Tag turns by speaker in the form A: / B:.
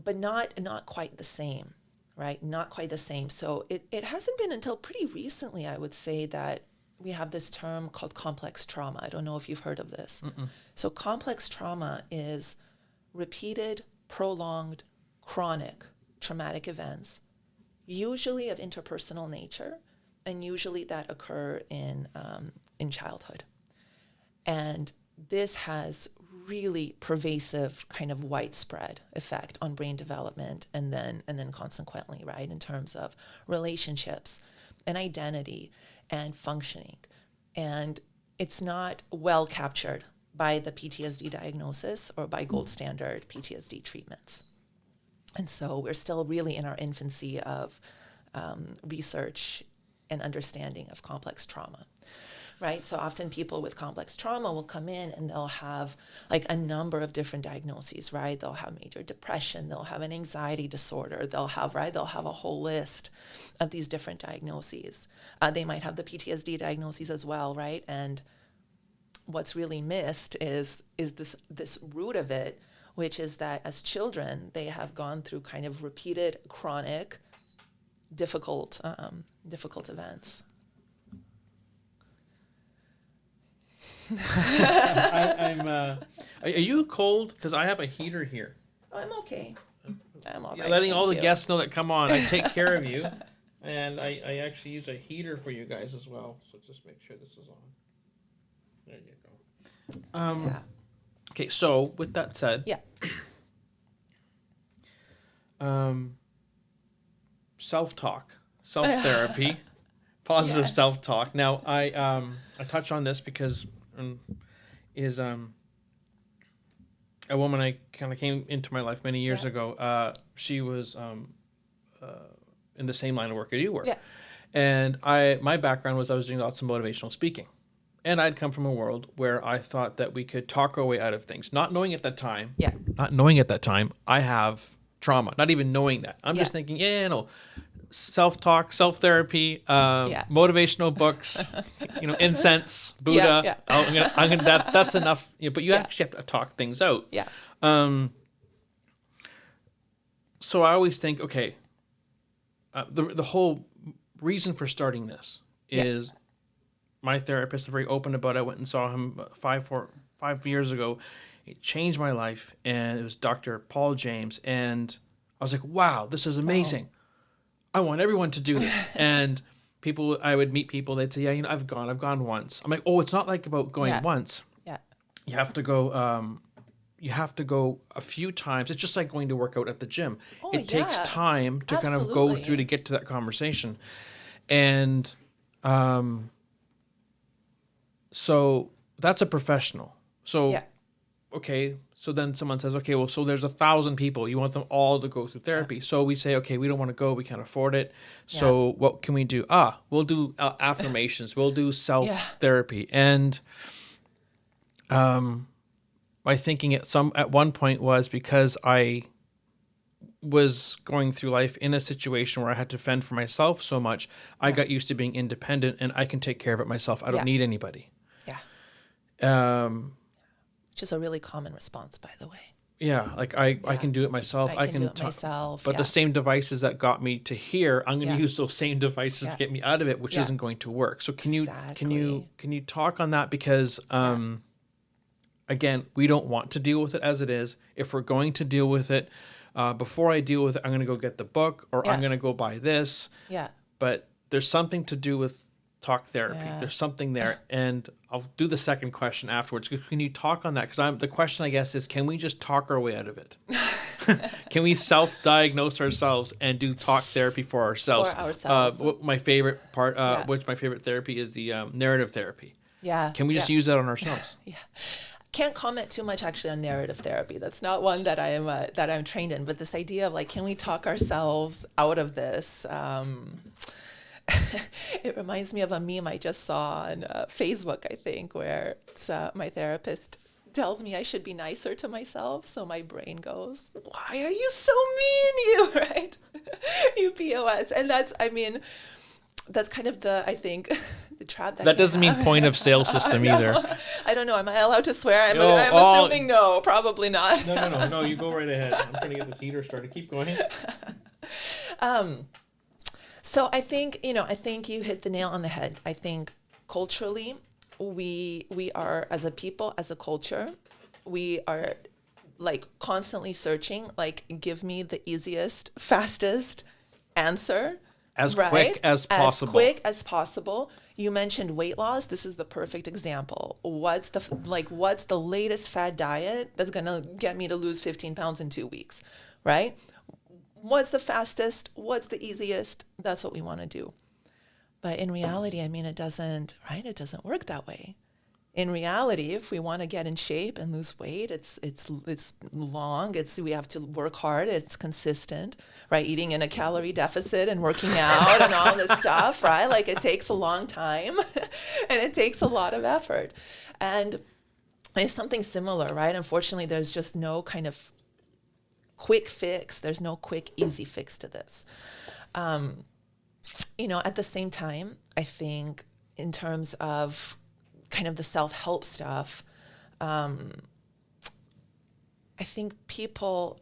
A: but not quite the same, right? Not quite the same. So it hasn't been until pretty recently, I would say, that we have this term called complex trauma. I don't know if you've heard of this.
B: Mm-mm.
A: So complex trauma is repeated, prolonged, chronic traumatic events, usually of interpersonal nature, and usually that occur in childhood. And this has really pervasive kind of widespread effect on brain development and then consequently, right, in terms of relationships and identity and functioning. And it's not well captured by the PTSD diagnosis or by gold standard PTSD treatments. And so we're still really in our infancy of research and understanding of complex trauma. Right? So often people with complex trauma will come in and they'll have like a number of different diagnoses, right? They'll have major depression, they'll have an anxiety disorder, they'll have a whole list of these different diagnoses. They might have the PTSD diagnoses as well, right? And what's really missed is this root of it, which is that as children, they have gone through kind of repeated, chronic, difficult events.
B: Are you cold? Because I have a heater here.
A: I'm okay. I'm all right.
B: Letting all the
A: you.
B: guests know that come on, I take care of you, and I actually use a heater for you guys as well. So just make sure this is on. There you go.
A: Yeah.
B: Okay, so with that said,
A: Yeah.
B: Self-talk, self-therapy, positive
A: Yes.
B: self-talk. Now I touch on this because a woman I kind of came into my life many years ago. She was in the same line of work that you were.
A: Yeah.
B: And my background was I was doing lots of motivational speaking. And I'd come from a world where I thought that we could talk our way out of things, not knowing at that time.
A: Yeah.
B: Not knowing at that time I have trauma, not even knowing that. I'm just thinking, self-talk, self-therapy, motivational books, incense, Buddha. I'm gonna, that's enough. But you actually have to talk things out.
A: Yeah.
B: So I always think, okay, the whole reason for starting this is my therapist is very open about it. I went and saw him 5 years ago. It changed my life, and it was Dr. Paul James, and I was like, wow, this is amazing. I want everyone to do this. And I would meet people, they'd say, I've gone once. I'm like, oh, it's not like about going once.
A: Yeah.
B: You have to go a few times. It's just like going to work out at the gym. It takes time to kind of go through to get to that conversation. And so that's a professional. So okay, so then someone says, okay, well, so there's 1,000 people. You want them all to go through therapy. So we say, okay, we don't want to go. We can't afford it. So what can we do? We'll do affirmations. We'll do self-therapy. And my thinking at one point was because I was going through life in a situation where I had to fend for myself so much, I got used to being independent and I can take care of it myself. I don't need anybody.
A: Yeah. Which is a really common response, by the way.
B: Yeah, like I can do it myself. I can
A: do it myself.
B: But the same devices that got me to here, I'm going to use those same devices to get me out of it, which isn't going to work. So can you talk on that? Because again, we don't want to deal with it as it is. If we're going to deal with it, before I deal with it, I'm going to go get the book or I'm going to go buy this.
A: Yeah.
B: But there's something to do with talk therapy. There's something there. And I'll do the second question afterwards. Can you talk on that? Because the question, I guess, is can we just talk our way out of it? Can we self-diagnose ourselves and do talk therapy for ourselves? My favorite part, which my favorite therapy is the narrative therapy.
A: Yeah.
B: Can we just use that on ourselves?
A: Can't comment too much actually on narrative therapy. That's not one that I'm trained in. But this idea of like, can we talk ourselves out of this? It reminds me of a meme I just saw on Facebook, I think, where it's, my therapist tells me I should be nicer to myself. So my brain goes, why are you so mean, you, right? You POS. And that's kind of I think, the trap
B: That doesn't mean point of sale system either.
A: I don't know. Am I allowed to swear? I'm
B: Oh,
A: assuming no, probably not.
B: No. You go right ahead. I'm trying to get this heater started. Keep going.
A: So I think you hit the nail on the head. I think culturally, we are, as a people, as a culture, we are like constantly searching, like, give me the easiest, fastest answer.
B: As quick as possible.
A: As quick as possible. You mentioned weight loss. This is the perfect example. What's the latest fad diet that's going to get me to lose 15 pounds in 2 weeks, right? What's the fastest? What's the easiest? That's what we want to do. But in reality, I mean, it doesn't work that way. In reality, if we want to get in shape and lose weight, it's long. We have to work hard. It's consistent, right? Eating in a calorie deficit and working out and all this stuff, right? Like, it takes a long time and it takes a lot of effort. And it's something similar, right? Unfortunately, there's just no kind of quick fix. There's no quick, easy fix to this. At the same time, I think in terms of kind of the self-help stuff, I think people